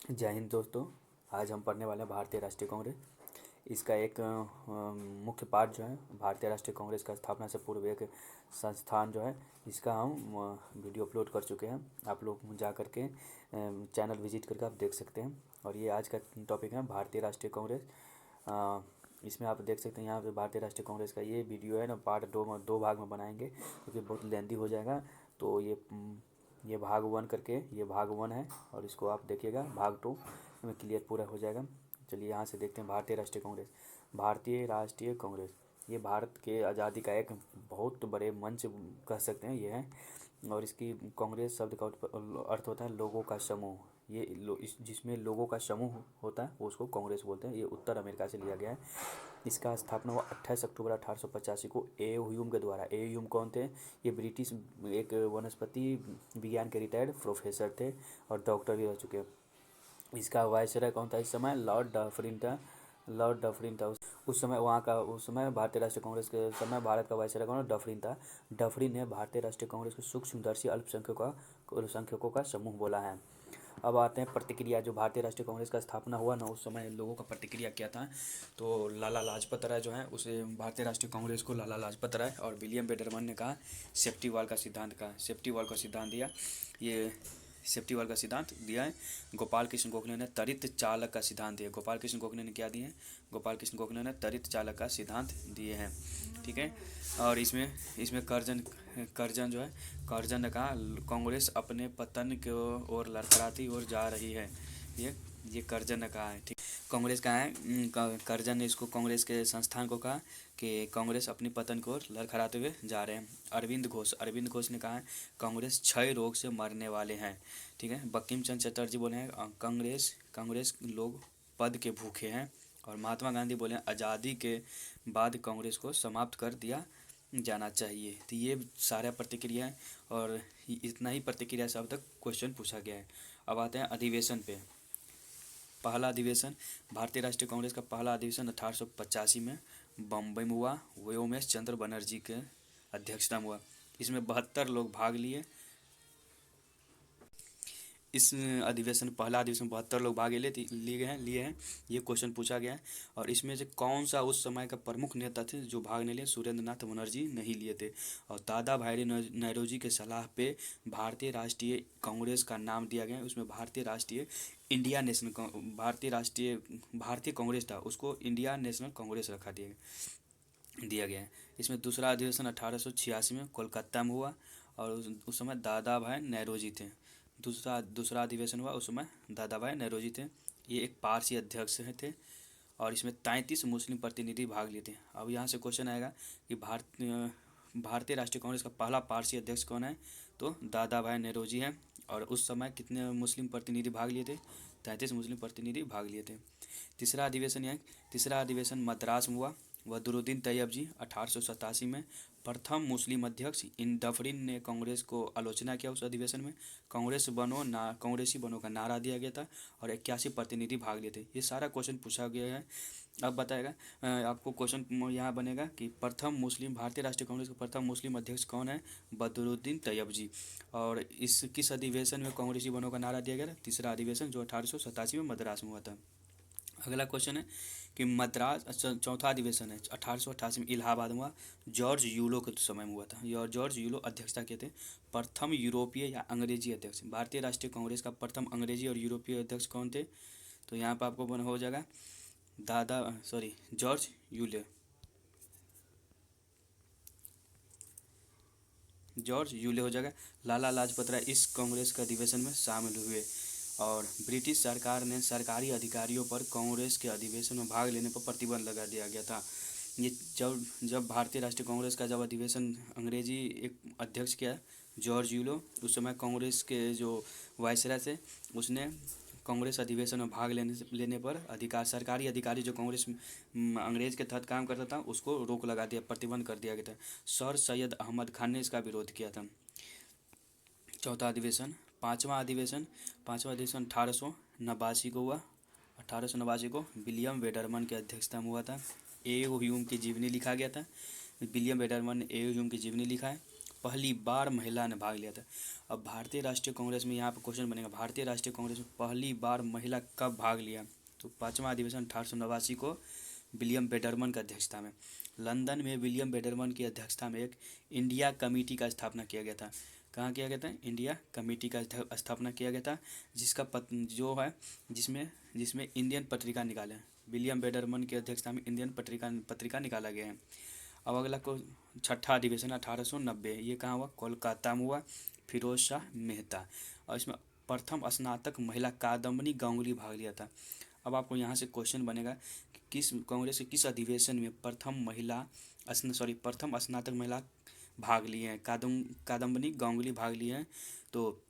जय हिंद दोस्तों। आज हम पढ़ने वाले हैं भारतीय राष्ट्रीय कांग्रेस। इसका एक मुख्य पार्ट जो है भारतीय राष्ट्रीय कांग्रेस का स्थापना से पूर्व एक संस्थान जो है इसका हम वीडियो अपलोड कर चुके हैं। आप लोग जा करके चैनल विजिट करके आप देख सकते हैं। और ये आज का टॉपिक है भारतीय राष्ट्रीय कांग्रेस। इसमें आप देख सकते हैं यहाँ पे भारतीय राष्ट्रीय कांग्रेस का ये वीडियो है ना, पार्ट दो भाग में बनाएंगे क्योंकि बहुत लेंदी हो जाएगा। तो ये भाग वन करके ये भाग वन है और इसको आप देखिएगा, भाग टू में क्लियर पूरा हो जाएगा। चलिए यहाँ से देखते हैं भारतीय राष्ट्रीय कांग्रेस। भारतीय राष्ट्रीय कांग्रेस ये भारत के आज़ादी का एक बहुत बड़े मंच कह सकते हैं ये है। और इसकी कांग्रेस शब्द का अर्थ होता है लोगों का समूह। जिसमें लोगों का समूह होता है वो उसको कांग्रेस बोलते हैं। ये उत्तर अमेरिका से लिया गया है। इसका स्थापना हुआ 28 अक्टूबर 1885 को ए ह्यूम के द्वारा। ए ह्यूम कौन थे? ये ब्रिटिश एक वनस्पति विज्ञान के रिटायर्ड प्रोफेसर थे और डॉक्टर भी रह चुके हैं। इसका वायसराय कौन था इस समय? लॉर्ड डफरिन था। लॉर्ड डफरिन था उस समय वहाँ का। उस समय भारतीय राष्ट्रीय कांग्रेस के समय भारत का वायसराय कौन? डफरिन था। डफरिन ने भारतीय राष्ट्रीय कांग्रेस को सूक्ष्मदर्शी अल्पसंख्यकों का समूह बोला है। अब आते हैं प्रतिक्रिया। जो भारतीय राष्ट्रीय कांग्रेस का स्थापना हुआ ना, उस समय लोगों का प्रतिक्रिया क्या था? तो लाला लाजपत राय जो है उसे भारतीय राष्ट्रीय कांग्रेस को लाला लाजपत राय और विलियम बेडरमन ने कहा सेफ्टी वॉल का सिद्धांत दिया। ये सेफ्टी वॉल का सिद्धांत दिया है। गोपाल कृष्ण गोखले ने त्वरित चालक का सिद्धांत दिया। गोपाल कृष्ण गोखले ने क्या दिए हैं? गोपाल कृष्ण गोखले ने त्वरित चालक का सिद्धांत दिए हैं। ठीक है। और इसमें करजन जो है, करजन ने कहा कांग्रेस अपने पतन की ओर लड़खड़ाती ओर जा रही है। ये करजन ने कहा है। ठीक। कांग्रेस कहाँ है? करजन ने इसको कांग्रेस के संस्थान को कहा कि कांग्रेस अपनी पतन की ओर लड़खड़ाते हुए जा रहे हैं। अरविंद घोष ने कहा है कांग्रेस क्षय रोग से मरने वाले हैं। ठीक है। बंकिम चंद्र चटर्जी बोले हैं कांग्रेस लोग पद के भूखे हैं। और महात्मा गांधी बोले हैं आज़ादी के बाद कांग्रेस को समाप्त कर दिया जाना चाहिए। तो ये सारा प्रतिक्रिया है और इतना ही प्रतिक्रिया से अब तक क्वेश्चन पूछा गया है। अब आते हैं अधिवेशन पे। पहला अधिवेशन भारतीय राष्ट्रीय कांग्रेस का पहला अधिवेशन 1885 में बम्बई में हुआ। व्योमेश चंद्र बनर्जी के अध्यक्षता में हुआ। इसमें 72 लोग भाग लिए। इस पहला अधिवेशन 72 लोग भाग लिए हैं। ये क्वेश्चन पूछा गया है। और इसमें से कौन सा उस समय का प्रमुख नेता थे जो भाग नहीं लिए? सुरेंद्र नाथ बनर्जी नहीं लिए थे। और दादा भाई नौरोजी के सलाह पे भारतीय राष्ट्रीय कांग्रेस का नाम दिया गया है। उसमें भारतीय कांग्रेस था, उसको इंडिया नेशनल कांग्रेस रखा दिया गया है। इसमें दूसरा अधिवेशन 1886 में कोलकाता में हुआ और उस समय दादा भाई नौरोजी थे। दूसरा अधिवेशन हुआ, उस समय दादा भाई नौरोजी थे। ये एक पारसी अध्यक्ष थे और इसमें 33 मुस्लिम प्रतिनिधि भाग लिए थे। अब यहाँ से क्वेश्चन आएगा कि भारतीय राष्ट्रीय कांग्रेस का पहला पारसी अध्यक्ष कौन है? तो दादा भाई नौरोजी हैं। और उस समय कितने मुस्लिम प्रतिनिधि भाग लिए थे? 33 मुस्लिम प्रतिनिधि भाग लिए थे। तीसरा अधिवेशन मद्रास में हुआ। बदरुद्दीन तैयब जी 1887 में प्रथम मुस्लिम अध्यक्ष। इन डफरिन ने कांग्रेस को आलोचना किया उस अधिवेशन में। कांग्रेसी बनो का नारा दिया गया था और 81 प्रतिनिधि भाग लिए थे। ये सारा क्वेश्चन पूछा गया है। अब बताएगा आपको क्वेश्चन यहाँ बनेगा कि भारतीय राष्ट्रीय कांग्रेस के प्रथम मुस्लिम अध्यक्ष कौन है? बदरुद्दीन तैयब जी। और इस किस अधिवेशन में कांग्रेसी बनो का नारा दिया गया था? तीसरा अधिवेशन जो 1887 में मद्रास में हुआ था। अगला क्वेश्चन है कि चौथा अधिवेशन है 1888 में इलाहाबाद में हुआ। जॉर्ज यूलो के समय में हुआ था। जॉर्ज यूलो अध्यक्षता के थे। प्रथम यूरोपीय या अंग्रेजी अध्यक्ष। भारतीय राष्ट्रीय कांग्रेस का प्रथम अंग्रेजी और यूरोपीय अध्यक्ष कौन थे? तो यहाँ पर आपको हो जाएगा जॉर्ज यूले हो जाएगा। लाला लाजपत राय इस कांग्रेस के अधिवेशन में शामिल हुए और ब्रिटिश सरकार ने सरकारी अधिकारियों पर कांग्रेस के अधिवेशन में भाग लेने पर प्रतिबंध लगा दिया गया था। ये जब भारतीय राष्ट्रीय कांग्रेस का अधिवेशन अंग्रेजी एक अध्यक्ष किया जॉर्ज यूलो, उस समय कांग्रेस के जो वायसराय थे उसने कांग्रेस अधिवेशन में भाग लेने पर सरकारी अधिकारी जो कांग्रेस अंग्रेज के तहत काम करता था उसको रोक लगा दिया, प्रतिबंध कर दिया गया था। सर सैयद अहमद खान ने इसका विरोध किया था। चौथा अधिवेशन पाँचवा अधिवेशन 1889 को हुआ। 1889 को विलियम वेडरमन की अध्यक्षता में हुआ था। ए ह्यूम की जीवनी लिखा गया था। विलियम वेडरमन ने ए ह्यूम की जीवनी लिखा है पहली बार महिला ने भाग लिया था। अब भारतीय राष्ट्रीय कांग्रेस में यहाँ पर क्वेश्चन बनेगा, भारतीय राष्ट्रीय कांग्रेस में पहली बार महिला कब भाग लिया? तो 5वां अधिवेशन 1889 को विलियम बेडरमन की अध्यक्षता में, लंदन में विलियम बेडरमन की अध्यक्षता में एक इंडिया कमेटी का स्थापना किया गया था। कहाँ किया गया था? इंडिया कमेटी का स्थापना किया गया था, जिसका जो है जिसमें इंडियन पत्रिका निकाले, विलियम बेडरमन की अध्यक्षता में इंडियन पत्रिका निकाला गया है। अब अगला को 6ठा अधिवेशन 1890, ये कहाँ हुआ? कोलकाता में हुआ, फिरोज शाह मेहता, और इसमें प्रथम स्नातक महिला कादम्बनी गांगुली भाग लिया था। अब आपको यहाँ से क्वेश्चन बनेगा कि कांग्रेस के किस अधिवेशन में प्रथम स्नातक महिला भाग लिए हैं, कादम्बनी गांगुली भाग लिए हैं? तो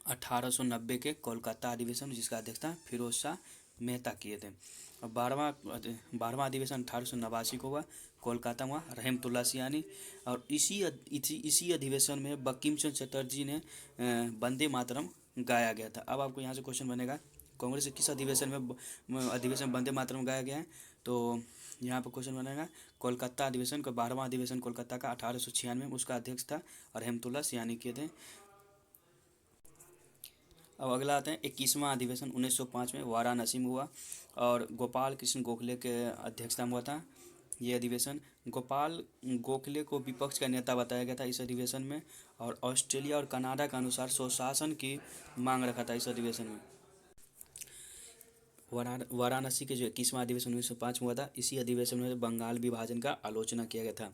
1890 के कोलकाता अधिवेशन, जिसका अध्यक्षता फिरोज शाह मेहता किए थे। अब 12वां अधिवेशन 1889 को हुआ, कोलकाता में रहमतुल्लाह सियानी, और इसी अधिवेशन में बंकिम चंद्र चटर्जी ने वंदे मातरम गाया गया था। अब आपको यहाँ से क्वेश्चन बनेगा, कांग्रेस के किस अधिवेशन में वंदे मातरम गाया गया है? तो यहाँ पर क्वेश्चन बनेगा कोलकाता अधिवेशन का, 12वां अधिवेशन कोलकाता का 1896 में, उसका अध्यक्ष था रहमतुल्लाह सियानी किए थे। अब अगला आते हैं 21वां अधिवेशन 1905 में वाराणसी में हुआ, और गोपाल कृष्ण गोखले के अध्यक्षता में हुआ था ये अधिवेशन। गोपाल गोखले को विपक्ष का नेता बताया गया था इस अधिवेशन में, और ऑस्ट्रेलिया और कनाडा के अनुसार स्वशासन की मांग रखा था इस अधिवेशन में। वाराणसी के जो 21वां अधिवेशन 1905 में हुआ था, इसी अधिवेशन में बंगाल विभाजन का आलोचना किया गया था।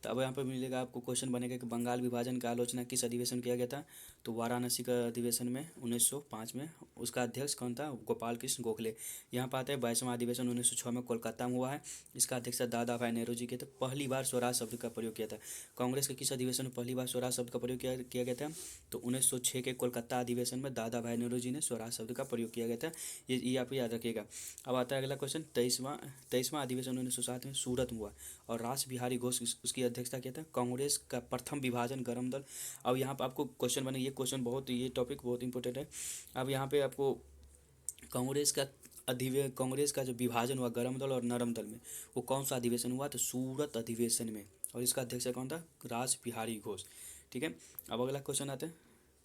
तो अब यहाँ पर मिलेगा आपको क्वेश्चन बनेगा कि बंगाल विभाजन का आलोचना किस अधिवेशन किया गया था? तो वाराणसी का अधिवेशन में 1905 में, उसका अध्यक्ष कौन था? गोपाल कृष्ण गोखले। यहाँ पर आता है 22वां अधिवेशन 1906 में कोलकाता में हुआ है, इसका अध्यक्ष दादा भाई नेहरू जी के थे। पहली बार स्वराज शब्द का प्रयोग किया था। कांग्रेस के किस अधिवेशन में पहली बार स्वराज शब्द का प्रयोग किया गया था? तो 1906 के कोलकाता अधिवेशन में दादा भाई नेहरू जी ने स्वराज शब्द का प्रयोग किया गया था। ये आप याद रखिएगा। अब आता है अगला क्वेश्चन, 23वां अधिवेशन 1907 में सूरत में हुआ, और रास बिहारी घोष उसकी अध्यक्षता किया था। कांग्रेस का प्रथम विभाजन गरम दल। अब यहाँ पर आपको क्वेश्चन बने, ये क्वेश्चन ये टॉपिक बहुत इंपॉर्टेंट है। अब यहाँ पे आपको कांग्रेस का जो विभाजन हुआ गरम दल और नरम दल में, वो कौन सा अधिवेशन हुआ? तो सूरत अधिवेशन में, और इसका अध्यक्ष कौन था? रास बिहारी घोष। ठीक है। अब अगला क्वेश्चन आते हैं,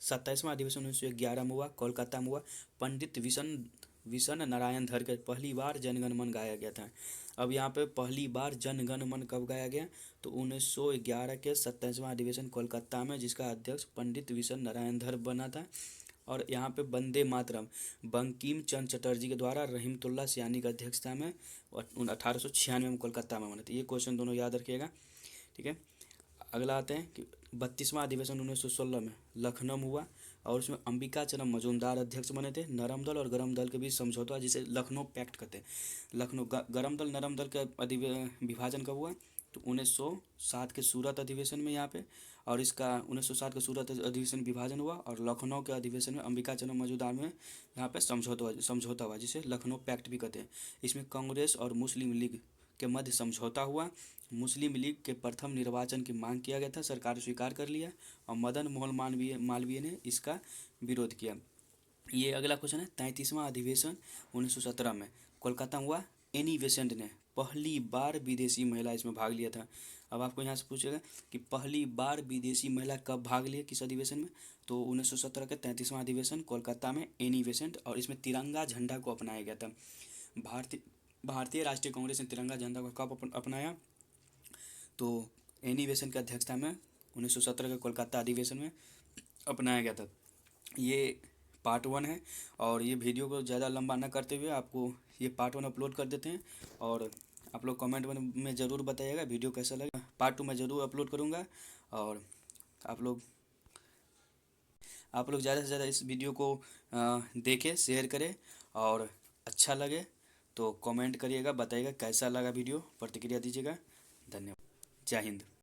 27वां अधिवेशन 1911 में हुआ, कोलकाता में हुआ। पंडित विशन नारायण धर के पहली बार जनगण मन गाया गया था। अब यहाँ पे पहली बार जनगण मन कब गाया गया? तो 1911 के 27वां अधिवेशन कोलकाता में, जिसका अध्यक्ष पंडित विशन नारायण धर बना था। और यहाँ पे वंदे मातरम बंकिम चंद्र चटर्जी के द्वारा रहमतुल्लाह सियानी की अध्यक्षता में 1896 में कोलकाता में बना था। ये क्वेश्चन दोनों याद रखिएगा। ठीक है। अगला आते हैं कि 32वां अधिवेशन 1916 में लखनऊ में हुआ, और उसमें अंबिका चरण मजूमदार अध्यक्ष बने थे। नरम दल और गरम दल के बीच समझौता, जिसे लखनऊ पैक्ट कहते हैं। लखनऊ गरम दल नरम दल का विभाजन कब हुआ? तो 1907 के सूरत अधिवेशन में यहाँ पे, और इसका 1907 का सूरत अधिवेशन विभाजन हुआ, और लखनऊ के अधिवेशन में अंबिका चरण मजूमदार में यहाँ पे समझौता हुआ, जिसे लखनऊ पैक्ट भी कहते हैं। इसमें कांग्रेस और मुस्लिम लीग के मध्य समझौता हुआ। मुस्लिम लीग के प्रथम निर्वाचन की मांग किया गया था, सरकार स्वीकार कर लिया, और मदन मोहन मालवीय ने इसका विरोध किया। ये अगला क्वेश्चन है, 33वां अधिवेशन 1917 में कोलकाता में हुआ। एनी बेसेंट ने पहली बार विदेशी महिला इसमें भाग लिया था। अब आपको यहाँ से पूछेगा कि पहली बार विदेशी महिला कब भाग लिया, किस अधिवेशन में? तो 1917 के 33वां अधिवेशन कोलकाता में एनी बेसेंट, और इसमें तिरंगा झंडा को अपनाया गया था। भारतीय राष्ट्रीय कांग्रेस ने तिरंगा झंडा को कब अपनाया? तो एनी बेसेंट की अध्यक्षता में 1917 के कोलकाता अधिवेशन में अपनाया गया था। ये पार्ट 1 है, और ये वीडियो को ज़्यादा लंबा ना करते हुए आपको ये पार्ट 1 अपलोड कर देते हैं, और आप लोग कमेंट में ज़रूर बताइएगा वीडियो कैसा लगा। पार्ट 2 में ज़रूर अपलोड करूँगा, और आप लोग ज़्यादा से ज़्यादा इस वीडियो को देखें, शेयर करें, और अच्छा लगे तो कमेंट करिएगा, बताइएगा कैसा लगा वीडियो, प्रतिक्रिया दीजिएगा। धन्यवाद। जय हिंद।